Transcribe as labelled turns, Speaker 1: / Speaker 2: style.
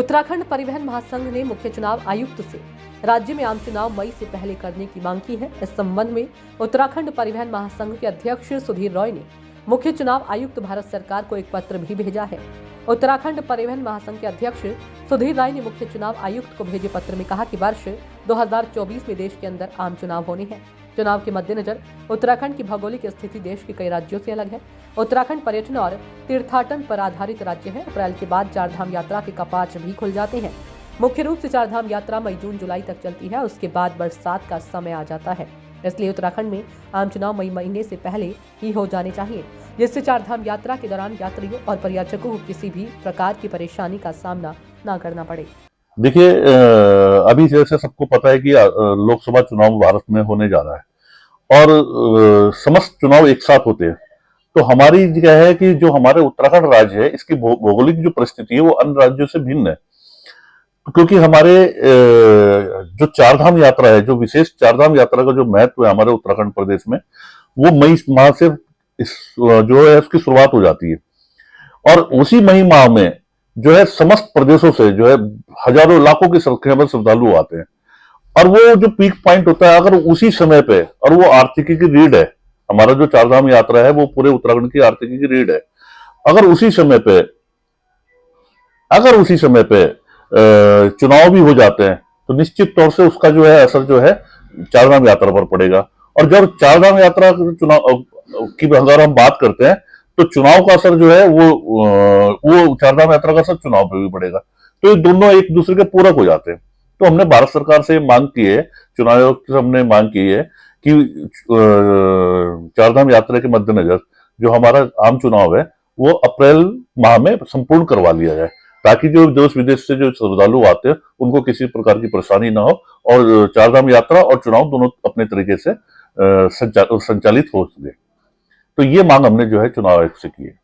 Speaker 1: उत्तराखंड परिवहन महासंघ ने मुख्य चुनाव आयुक्त से राज्य में आम चुनाव मई से पहले करने की मांग की है। इस संबंध में उत्तराखंड परिवहन महासंघ के अध्यक्ष सुधीर रॉय ने मुख्य चुनाव आयुक्त भारत सरकार को एक पत्र भी भेजा है। उत्तराखंड परिवहन महासंघ के अध्यक्ष सुधीर राय ने मुख्य चुनाव आयुक्त को भेजे पत्र में कहा कि वर्ष 2024 में देश के अंदर आम चुनाव होने हैं। चुनाव के मद्देनजर उत्तराखंड की भौगोलिक स्थिति देश के कई राज्यों से अलग है। उत्तराखंड पर्यटन और तीर्थाटन पर आधारित राज्य है। अप्रैल के बाद चारधाम यात्रा के कपाट भी खुल जाते हैं। मुख्य रूप से चारधाम यात्रा मई जून जुलाई तक चलती है। उसके बाद बरसात का समय आ जाता है। इसलिए उत्तराखंड में आम चुनाव मई महीने से पहले ही हो जाने चाहिए, जिससे चारधाम यात्रा के दौरान यात्रियों और पर्यटकों को किसी भी प्रकार की परेशानी का सामना न करना पड़े।
Speaker 2: देखिए, अभी जैसे सबको पता है कि लोकसभा चुनाव भारत में होने जा रहा है और समस्त चुनाव एक साथ होते हैं। तो हमारी क्या है कि जो हमारे उत्तराखंड राज्य है, इसकी भौगोलिक जो परिस्थिति है वो अन्य राज्यों से भिन्न है, क्योंकि हमारे जो चारधाम यात्रा है, जो विशेष चारधाम यात्रा का जो महत्व है हमारे उत्तराखंड प्रदेश में, वो मई माह से जो है उसकी शुरुआत हो जाती है और उसी मई माह में जो है समस्त प्रदेशों से जो है हजारों लाखों की संख्या में श्रद्धालु आते हैं। और वो जो पीक पॉइंट होता है, अगर उसी समय पे, और वो आर्थिकी की रीढ़ है, हमारा जो चारधाम यात्रा है वो पूरे उत्तराखंड की आर्थिकी की रीढ़ है। अगर उसी समय पे चुनाव भी हो जाते हैं तो निश्चित तौर से उसका जो है असर जो है चारधाम यात्रा पर पड़ेगा। और जब चारधाम यात्रा चुनाव की अगर हम बात करते हैं तो चुनाव का असर जो है वो चारधाम यात्रा का असर चुनाव पे भी पड़ेगा। तो ये दोनों एक दूसरे के पूरक हो जाते हैं। तो हमने भारत सरकार से मांग की है, चुनाव आयोग से हमने मांग की है कि चारधाम यात्रा के मद्देनजर जो हमारा आम चुनाव है वो अप्रैल माह में संपूर्ण करवा लिया जाए, ताकि जो देश विदेश से जो श्रद्धालु आते हैं उनको किसी प्रकार की परेशानी ना हो और चारधाम यात्रा और चुनाव दोनों अपने तरीके से संचालित हो सके। तो ये मांग हमने जो है चुनाव आयोग से की है।